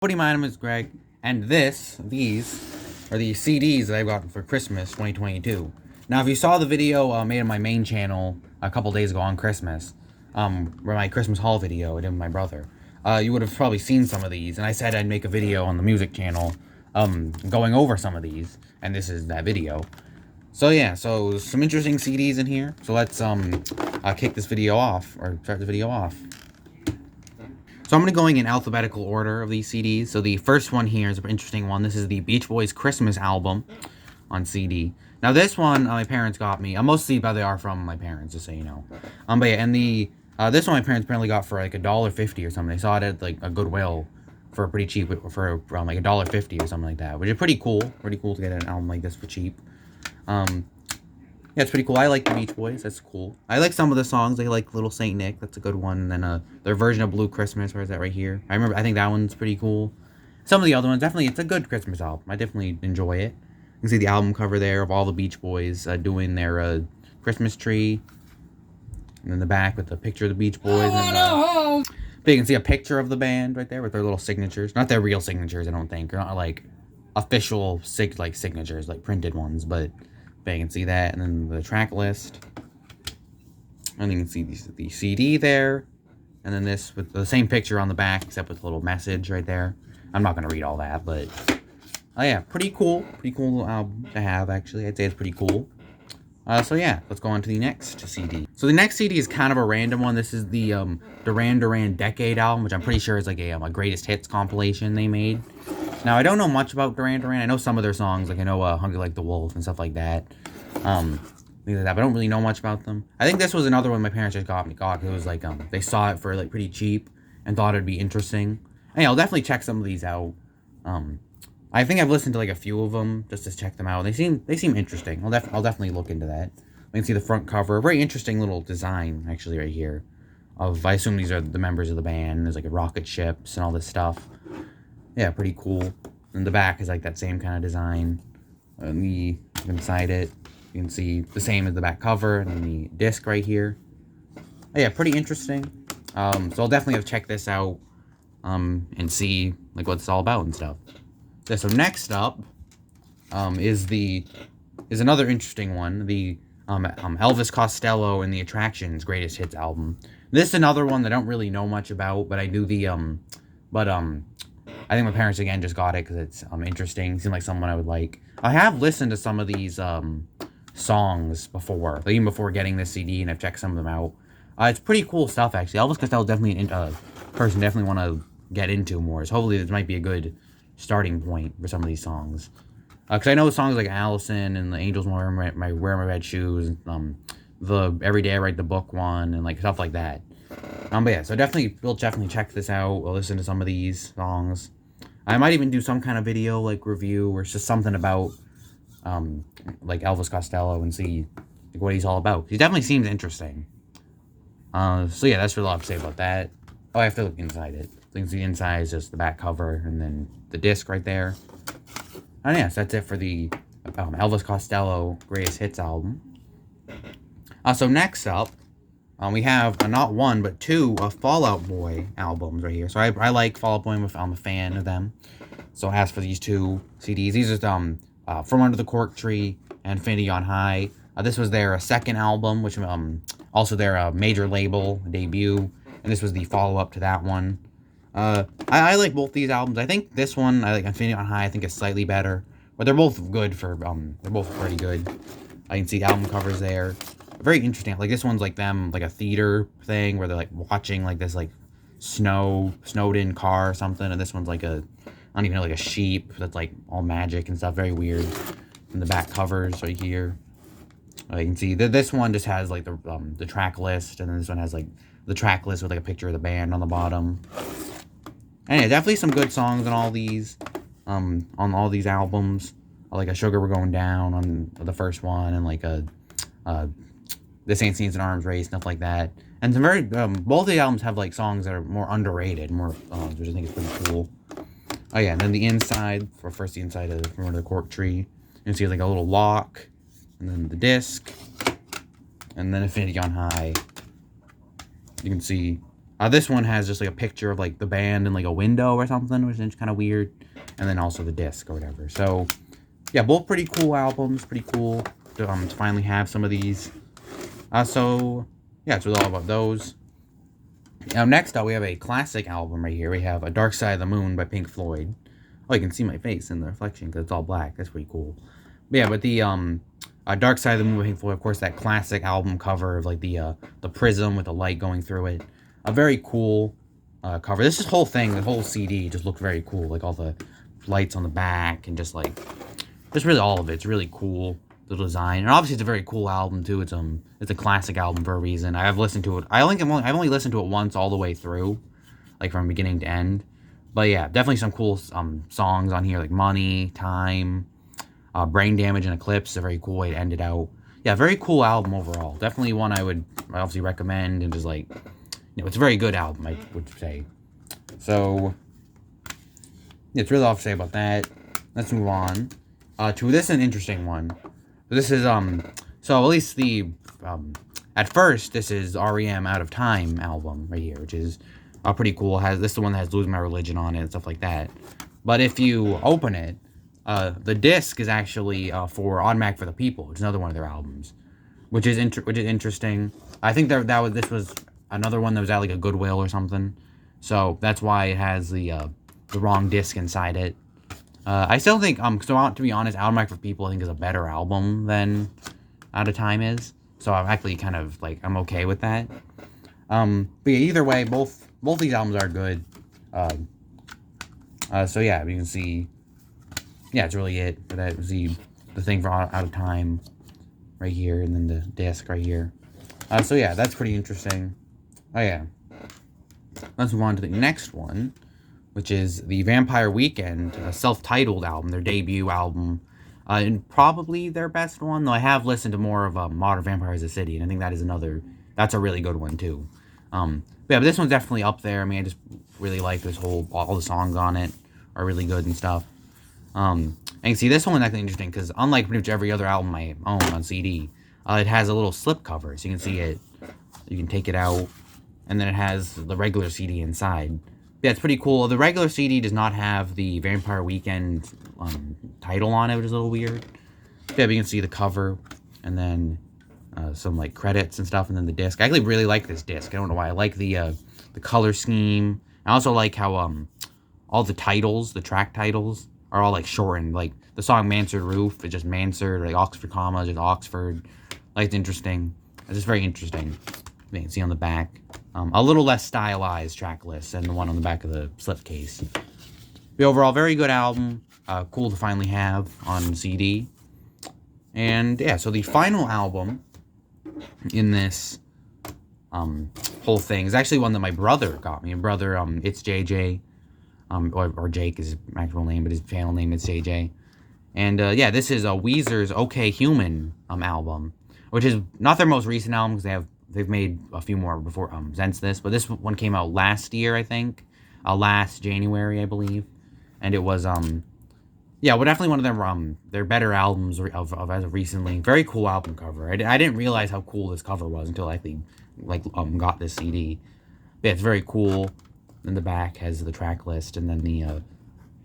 Buddy, my name is Greg, and these are the CDs that I got for Christmas 2022. Now, if you saw the video made on my main channel a couple days ago on Christmas, where my Christmas haul video I did with my brother, you would have probably seen some of these, and I said I'd make a video on the music channel, going over some of these, and this is that video. So yeah, so some interesting CDs in here. So let's kick this video off, or start the video off. So I'm going to go in alphabetical order of these CDs. So the first one here is an interesting one. This is the Beach Boys Christmas album on CD. Now this one, my parents got me. Mostly, but they are from my parents, just so you know. But yeah, and this one my parents apparently got for like $1.50 or something. They saw it at like a Goodwill for pretty cheap, for around like $1.50 or something like that, which is pretty cool. Pretty cool to get an album like this for cheap. Yeah, it's pretty cool. I like the Beach Boys. That's cool. I like some of the songs. I like Little Saint Nick. That's a good one. And then their version of Blue Christmas. Where is that? Right here. I think that one's pretty cool. Some of the other ones, definitely, it's a good Christmas album. I definitely enjoy it. You can see the album cover there of all the Beach Boys doing their Christmas tree. And then the back with the picture of the Beach Boys. But you can see a picture of the band right there with their little signatures. Not their real signatures, I don't think. They're not like official signatures, like printed ones, but you can see that, and then the track list, and you can see the CD there, and then this with the same picture on the back, except with a little message right there. I'm not going to read all that, but oh yeah, pretty cool album to have, actually. I'd say it's pretty cool. So yeah, let's go on to the next CD. So the next CD is kind of a random one. This is the Duran Duran Decade album, which I'm pretty sure is like a greatest hits compilation they made. Now, I don't know much about Duran Duran. I know some of their songs, like I know Hungry Like the Wolf and stuff like that. Things like that, but I don't really know much about them. I think this was another one my parents just got. It was like, they saw it for like pretty cheap and thought it'd be interesting. And yeah, I'll definitely check some of these out. I think I've listened to like a few of them just to check them out. They seem interesting. I'll definitely look into that. You can see the front cover. Very interesting little design, actually, right here. I assume these are the members of the band. There's like rocket ships and all this stuff. Yeah, pretty cool. And the back is like that same kind of design. And inside it, you can see the same as the back cover and then the disc right here. Oh, yeah, pretty interesting. So I'll definitely have to check this out and see like what it's all about and stuff. Yeah, so next up is another interesting one, the Elvis Costello and the Attractions Greatest Hits album. This is another one that I don't really know much about, but I do I think my parents, again, just got it because it's interesting. Seemed like someone I would like. I have listened to some of these songs before, like even before getting this CD, and I've checked some of them out. It's pretty cool stuff, actually. Elvis Costello definitely a person definitely want to get into more. So hopefully this might be a good starting point for some of these songs. Because I know songs like Allison and the Angels Wear My Red Shoes, the Every Day I Write the Book one, and like stuff like that. But yeah, so we'll definitely check this out. We'll listen to some of these songs. I might even do some kind of video, like, review, or it's just something about, like, Elvis Costello and see like, what he's all about. He definitely seems interesting. So yeah, that's really all I have to say about that. Oh, I have to look inside it. So you can see the inside is just the back cover, and then the disc right there. And yes, that's it for the Elvis Costello Greatest Hits album. So next up, we have not one, but two Fall Out Boy albums right here. So I like Fall Out Boy. I'm a fan of them. So as for these two CDs, these are From Under the Cork Tree and Infinity on High. This was their second album, which also their major label debut. And this was the follow-up to that one. I like both these albums. I think this one, I like Infinity on High, I think is slightly better. But they're both good they're both pretty good. I can see the album covers there. Very interesting. Like this one's like them, like a theater thing where they're like watching like this like snowed in car or something, and this one's like I don't even know, like a sheep that's like all magic and stuff. Very weird. And the back covers right here. You can see that this one just has like the track list, and then this one has like the track list with like a picture of the band on the bottom. And yeah, definitely some good songs on all these albums. Like a Sugar We're Going Down on the first one, and like This Ain't Scenes in Arms Race, stuff like that. And some very, both of the albums have like songs that are more underrated, which I think is pretty cool. Oh yeah, and then the inside, the inside of From Under the Cork Tree. You can see like a little lock, and then the disc, and then Infinity on High. You can see This one has just like a picture of like the band and like a window or something, which is kind of weird. And then also the disc or whatever. So yeah, both pretty cool albums. Pretty cool to finally have some of these. So yeah, it's really all about those. Now next up, we have a classic album right here. We have A Dark Side of the Moon by Pink Floyd. Oh, you can see my face in the reflection because it's all black. That's pretty cool. But yeah, but the Dark Side of the Moon by Pink Floyd, of course, that classic album cover of like the prism with the light going through it. A very cool cover. This whole thing, the whole CD, just looked very cool. Like all the lights on the back and just really all of it. It's really cool, the design, and obviously it's a very cool album too. It's a classic album for a reason. I've listened to it. I've only listened to it once all the way through, like from beginning to end. But yeah, definitely some cool songs on here like Money, Time, Brain Damage, and Eclipse. A very cool way to end it out. Yeah, very cool album overall. Definitely one I would obviously recommend, and just like, it's a very good album, I would say. So yeah, it's really all to say about that. Let's move on to this, an interesting one. This is so at least the at first this is REM Out of Time album right here, which is pretty cool. This is the one that has Lose My Religion on it and stuff like that. But if you open it, the disc is actually for Automatic for the People, which is another one of their albums, which is interesting. I think this was another one that was at like a Goodwill or something, so that's why it has the wrong disc inside it. I still think to be honest, Automatic for People I think is a better album than Out of Time is. So I'm actually kind of like, I'm okay with that. But yeah, either way, both these albums are good. So yeah, you can see, yeah, it's really it for that. The thing for Out of Time right here, and then the disc right here. So yeah, that's pretty interesting. Oh yeah. Let's move on to the next one, which is the Vampire Weekend self-titled album, their debut album, and probably their best one, though I have listened to more of Modern Vampires of the City, and I think that's a really good one too. But this one's definitely up there. I mean, I just really like all the songs on it are really good and stuff. And you see, this one is actually interesting because unlike pretty much every other album I own on CD, it has a little slip cover, so you can see it. You can take it out, and then it has the regular CD inside. Yeah, it's pretty cool. The regular CD does not have the Vampire Weekend title on it, which is a little weird. Yeah, but you can see the cover, and then some like credits and stuff, and then the disc. I actually really like this disc. I don't know why. I like the color scheme. I also like how all the titles, the track titles, are all like shortened. Like the song "Mansard Roof" is just Mansard, like Oxford comma, just Oxford. Like, it's interesting. It's just very interesting. You can see on the back. A little less stylized track list than the one on the back of the slipcase. But overall, very good album. Cool to finally have on CD. And yeah, so the final album in this whole thing is actually one that my brother got me. My brother, it's JJ, or Jake is his actual name, but his channel name is JJ. And yeah, this is Weezer's OK Human album, which is not their most recent album because they've made a few more before since this, but this one came out last year, I think, last January, I believe, and it was yeah, well, definitely one of their better albums of as of recently. Very cool album cover. I didn't realize how cool this cover was until I actually got this CD. But yeah, it's very cool. In the back has the track list, and then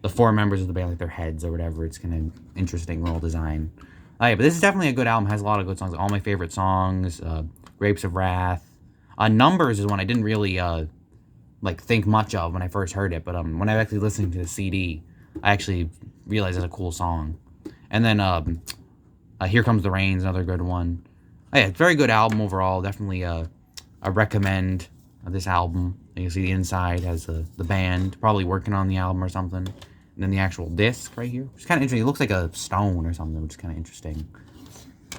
the four members of the band, like their heads or whatever. It's kind of interesting little design. Yeah, but this is definitely a good album. It has a lot of good songs. All my favorite songs. Grapes of Wrath. Numbers is one I didn't really think much of when I first heard it, but when I actually listened to the CD, I actually realized it's a cool song. And then Here Comes the Rain is another good one. Oh, yeah, it's a very good album overall. Definitely I recommend this album. You can see the inside has the band probably working on the album or something. And then the actual disc right here, which is kind of interesting. It looks like a stone or something, which is kind of interesting.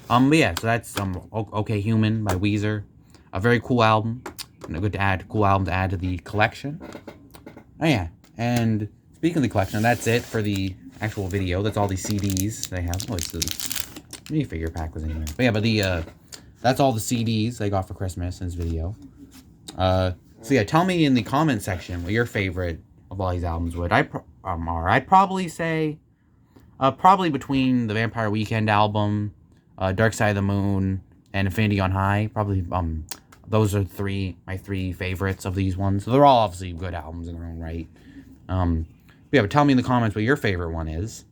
But yeah, so that's OK Human by Weezer. A very cool album. And a cool album to add to the collection. Oh yeah, and speaking of the collection, that's it for the actual video. That's all the CDs they have. Oh, it's the minifigure pack was in here. But yeah, but that's all the CDs I got for Christmas in this video. So yeah, tell me in the comment section what your favorite of all these albums are. I'd probably say probably between the Vampire Weekend album, Dark Side of the Moon, and Infinity on High. Probably those are my three favorites of these ones. So they're all obviously good albums in their own right. Yeah, but tell me in the comments what your favorite one is.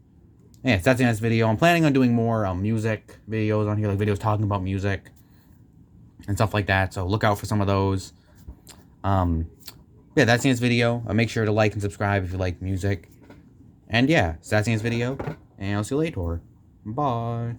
Yeah, so that's the next video. I'm planning on doing more music videos on here, like videos talking about music and stuff like that. So look out for some of those. Yeah, that's the next video. Make sure to like and subscribe if you like music. And yeah, so that's the next video. And I'll see you later. Bye.